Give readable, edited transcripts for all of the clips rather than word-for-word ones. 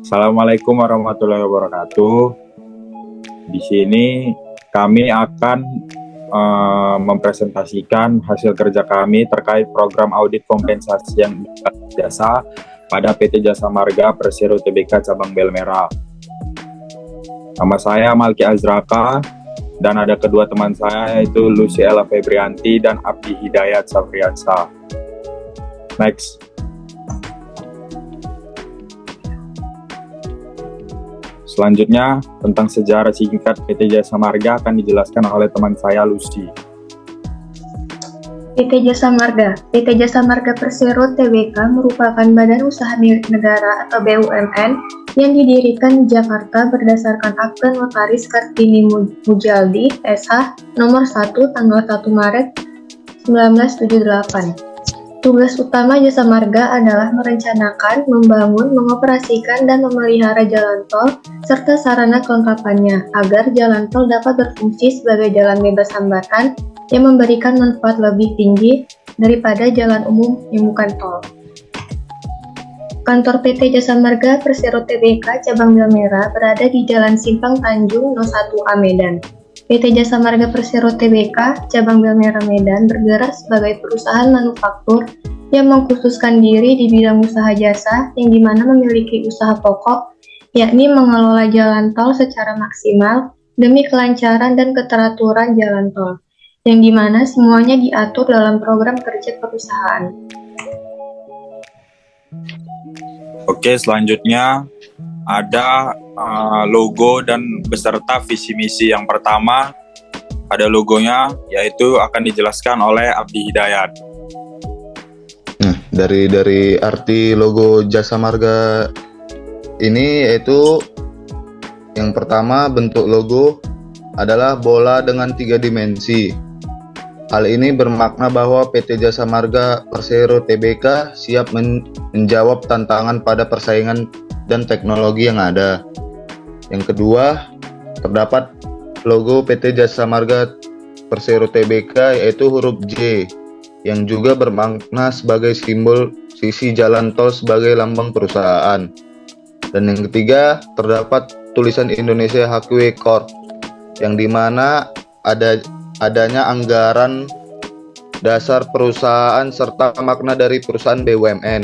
Assalamualaikum warahmatullahi wabarakatuh. Di sini kami akan mempresentasikan hasil kerja kami terkait program audit kompensasi yang jasa pada PT Jasa Marga Persero Tbk Cabang Belmera. Nama saya Malki Azraka dan ada kedua teman saya yaitu Lucy Ella Febrianti dan Abdi Hidayat Safriansa. Next. Selanjutnya, tentang sejarah singkat PT Jasa Marga akan dijelaskan oleh teman saya, Lucy. PT Jasa Marga Persero Tbk merupakan badan usaha milik negara atau BUMN yang didirikan di Jakarta berdasarkan Akte Notaris Kartini Mujaldi SH nomor 1 tanggal 1 Maret 1978. Tugas utama Jasa Marga adalah merencanakan, membangun, mengoperasikan, dan memelihara jalan tol serta sarana kelengkapannya agar jalan tol dapat berfungsi sebagai jalan bebas hambatan yang memberikan manfaat lebih tinggi daripada jalan umum yang bukan tol. Kantor PT Jasa Marga Persero Tbk Cabang Belmera berada di Jalan Simpang Tanjung No. 1A Medan. PT Jasa Marga Persero Tbk Cabang Belmera Medan bergerak sebagai perusahaan manufaktur yang mengkhususkan diri di bidang usaha jasa yang dimana memiliki usaha pokok, yakni mengelola jalan tol secara maksimal demi kelancaran dan keteraturan jalan tol, yang dimana semuanya diatur dalam program kerja perusahaan. Oke, selanjutnya ada logo dan beserta visi misi. Yang pertama ada logonya, yaitu akan dijelaskan oleh Abdi Hidayat. Nah, dari arti logo Jasa Marga ini yaitu yang pertama, bentuk logo adalah bola dengan 3 dimensi. Hal ini bermakna bahwa PT Jasa Marga Persero Tbk siap menjawab tantangan pada persaingan dan teknologi yang ada. Yang kedua, terdapat logo PT Jasa Marga Persero Tbk yaitu huruf J yang juga bermakna sebagai simbol sisi jalan tol sebagai lambang perusahaan. Dan yang ketiga, terdapat tulisan Indonesia Haqi Corp yang dimana adanya anggaran dasar perusahaan serta makna dari perusahaan BUMN.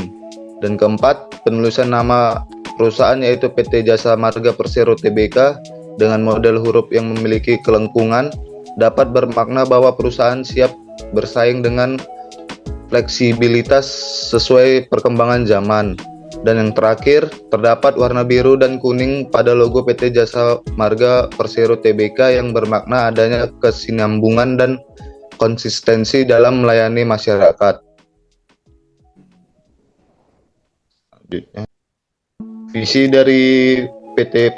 Dan keempat, penulisan nama perusahaan yaitu PT Jasa Marga Persero Tbk dengan model huruf yang memiliki kelengkungan dapat bermakna bahwa perusahaan siap bersaing dengan fleksibilitas sesuai perkembangan zaman. Dan yang terakhir, terdapat warna biru dan kuning pada logo PT Jasa Marga Persero Tbk yang bermakna adanya kesinambungan dan konsistensi dalam melayani masyarakat. Visi dari PT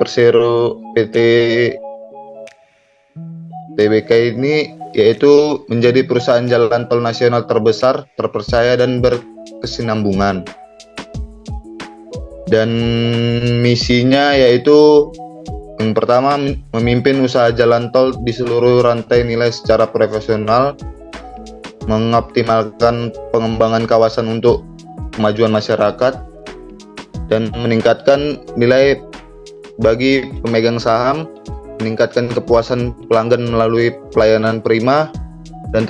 Tbk ini yaitu menjadi perusahaan jalan tol nasional terbesar, terpercaya dan berkesinambungan. Dan misinya yaitu yang pertama, memimpin usaha jalan tol di seluruh rantai nilai secara profesional, mengoptimalkan pengembangan kawasan untuk kemajuan masyarakat, dan meningkatkan nilai bagi pemegang saham, meningkatkan kepuasan pelanggan melalui pelayanan prima, dan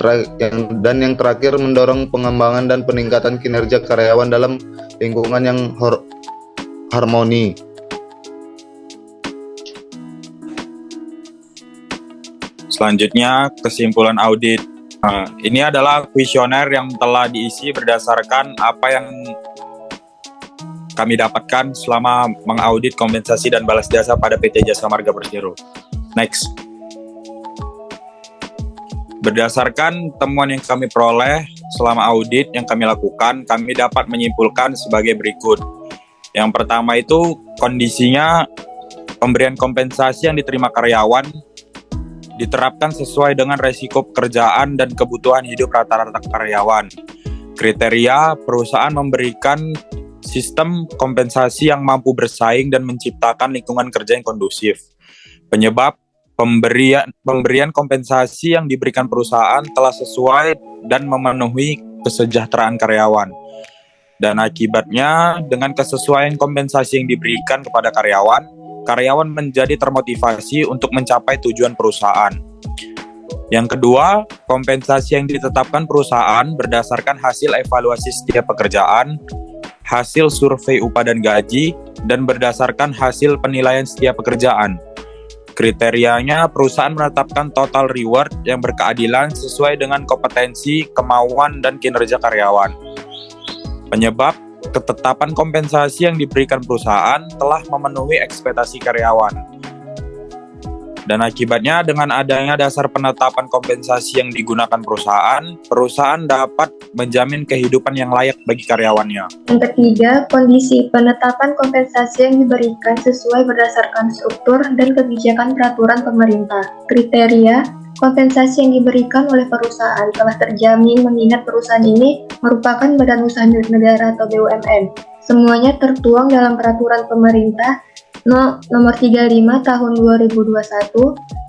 yang terakhir mendorong pengembangan dan peningkatan kinerja karyawan dalam lingkungan yang harmoni. Selanjutnya, kesimpulan audit. Ini adalah kuesioner yang telah diisi berdasarkan apa yang kami dapatkan selama mengaudit kompensasi dan balas jasa pada PT Jasa Marga Persero. Next. Berdasarkan temuan yang kami peroleh selama audit yang kami lakukan, kami dapat menyimpulkan sebagai berikut. Yang pertama itu kondisinya pemberian kompensasi yang diterima karyawan diterapkan sesuai dengan resiko pekerjaan dan kebutuhan hidup rata-rata karyawan. Kriteria perusahaan memberikan sistem kompensasi yang mampu bersaing dan menciptakan lingkungan kerja yang kondusif. Penyebab pemberian kompensasi yang diberikan perusahaan telah sesuai dan memenuhi kesejahteraan karyawan. Dan akibatnya dengan kesesuaian kompensasi yang diberikan kepada karyawan, karyawan menjadi termotivasi untuk mencapai tujuan perusahaan. Yang kedua, kompensasi yang ditetapkan perusahaan berdasarkan hasil evaluasi setiap pekerjaan, hasil survei upah dan gaji, dan berdasarkan hasil penilaian setiap pekerjaan. Kriterianya, perusahaan menetapkan total reward yang berkeadilan sesuai dengan kompetensi, kemauan, dan kinerja karyawan. Penyebab ketetapan kompensasi yang diberikan perusahaan telah memenuhi ekspektasi karyawan. Dan akibatnya dengan adanya dasar penetapan kompensasi yang digunakan perusahaan dapat menjamin kehidupan yang layak bagi karyawannya. Yang ketiga, kondisi penetapan kompensasi yang diberikan sesuai berdasarkan struktur dan kebijakan peraturan pemerintah. Kriteria kompensasi yang diberikan oleh perusahaan telah terjamin mengingat perusahaan ini merupakan badan usaha milik negara atau BUMN. Semuanya tertuang dalam peraturan pemerintah nomor 35 tahun 2021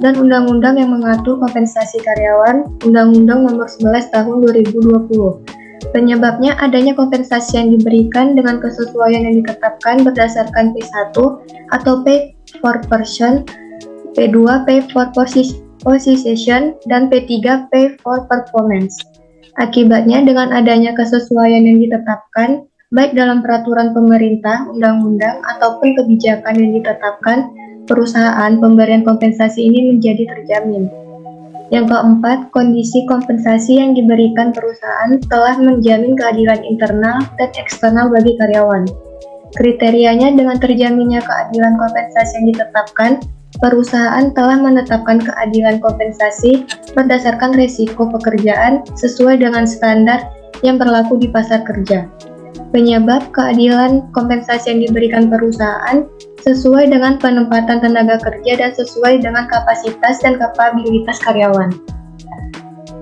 dan undang-undang yang mengatur kompensasi karyawan, Undang-Undang nomor 11 tahun 2020. Penyebabnya adanya kompensasi yang diberikan dengan kesesuaian yang ditetapkan berdasarkan P1 atau Pay for Person, P2 Pay for Position, dan P3 Pay for Performance. Akibatnya dengan adanya kesesuaian yang ditetapkan, baik dalam peraturan pemerintah, undang-undang, ataupun kebijakan yang ditetapkan perusahaan, pemberian kompensasi ini menjadi terjamin. Yang keempat, kondisi kompensasi yang diberikan perusahaan telah menjamin keadilan internal dan eksternal bagi karyawan. Kriterianya dengan terjaminnya keadilan kompensasi yang ditetapkan, perusahaan telah menetapkan keadilan kompensasi berdasarkan risiko pekerjaan sesuai dengan standar yang berlaku di pasar kerja. Penyebab keadilan kompensasi yang diberikan perusahaan sesuai dengan penempatan tenaga kerja dan sesuai dengan kapasitas dan kapabilitas karyawan.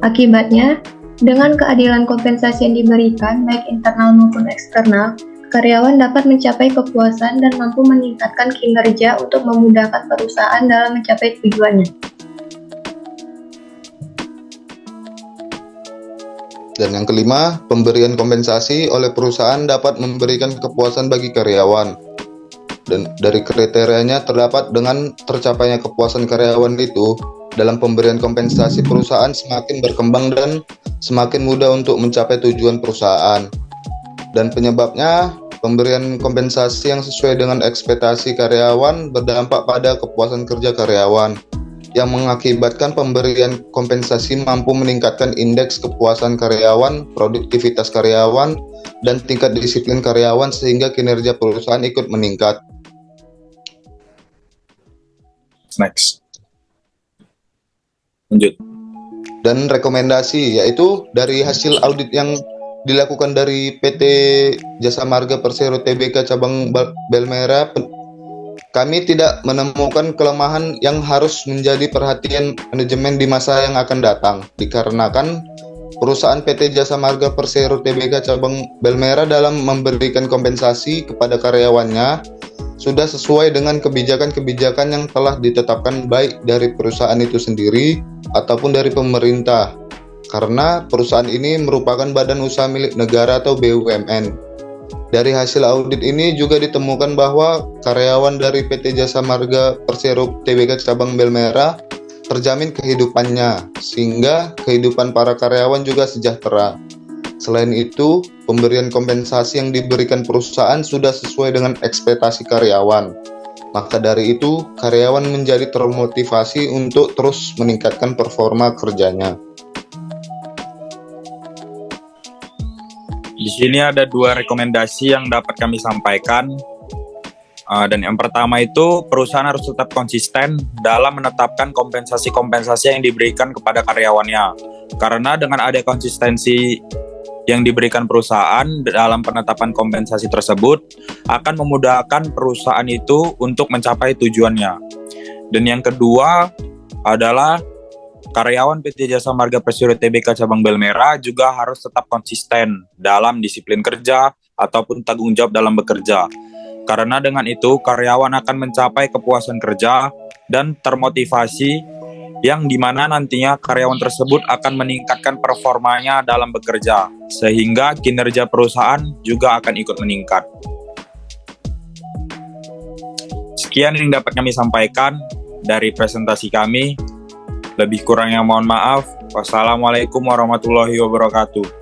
Akibatnya, dengan keadilan kompensasi yang diberikan baik internal maupun eksternal, karyawan dapat mencapai kepuasan dan mampu meningkatkan kinerja untuk memudahkan perusahaan dalam mencapai tujuannya. Dan yang kelima, pemberian kompensasi oleh perusahaan dapat memberikan kepuasan bagi karyawan. Dan dari kriterianya terdapat dengan tercapainya kepuasan karyawan itu, dalam pemberian kompensasi perusahaan semakin berkembang dan semakin mudah untuk mencapai tujuan perusahaan. Dan penyebabnya, pemberian kompensasi yang sesuai dengan ekspektasi karyawan berdampak pada kepuasan kerja karyawan, yang mengakibatkan pemberian kompensasi mampu meningkatkan indeks kepuasan karyawan, produktivitas karyawan, dan tingkat disiplin karyawan sehingga kinerja perusahaan ikut meningkat. Next. Lanjut. Dan rekomendasi yaitu dari hasil audit yang dilakukan dari PT Jasa Marga Persero Tbk cabang Belmera, kami tidak menemukan kelemahan yang harus menjadi perhatian manajemen di masa yang akan datang, dikarenakan perusahaan PT Jasa Marga Persero Tbk cabang Belmera dalam memberikan kompensasi kepada karyawannya sudah sesuai dengan kebijakan-kebijakan yang telah ditetapkan baik dari perusahaan itu sendiri ataupun dari pemerintah, karena perusahaan ini merupakan badan usaha milik negara atau BUMN. Dari hasil audit ini juga ditemukan bahwa karyawan dari PT Jasa Marga Persero Tbk cabang Belmera terjamin kehidupannya, sehingga kehidupan para karyawan juga sejahtera. Selain itu, pemberian kompensasi yang diberikan perusahaan sudah sesuai dengan ekspektasi karyawan. Maka dari itu, karyawan menjadi termotivasi untuk terus meningkatkan performa kerjanya. Di sini ada dua rekomendasi yang dapat kami sampaikan. Dan yang pertama itu, perusahaan harus tetap konsisten dalam menetapkan kompensasi-kompensasi yang diberikan kepada karyawannya. Karena dengan ada konsistensi yang diberikan perusahaan dalam penetapan kompensasi tersebut, akan memudahkan perusahaan itu untuk mencapai tujuannya. Dan yang kedua adalah karyawan PT Jasa Marga Persero Tbk cabang Belmera juga harus tetap konsisten dalam disiplin kerja ataupun tanggung jawab dalam bekerja. Karena dengan itu karyawan akan mencapai kepuasan kerja dan termotivasi, yang dimana nantinya karyawan tersebut akan meningkatkan performanya dalam bekerja sehingga kinerja perusahaan juga akan ikut meningkat. Sekian yang dapat kami sampaikan dari presentasi kami. Lebih kurangnya mohon maaf. Wassalamualaikum warahmatullahi wabarakatuh.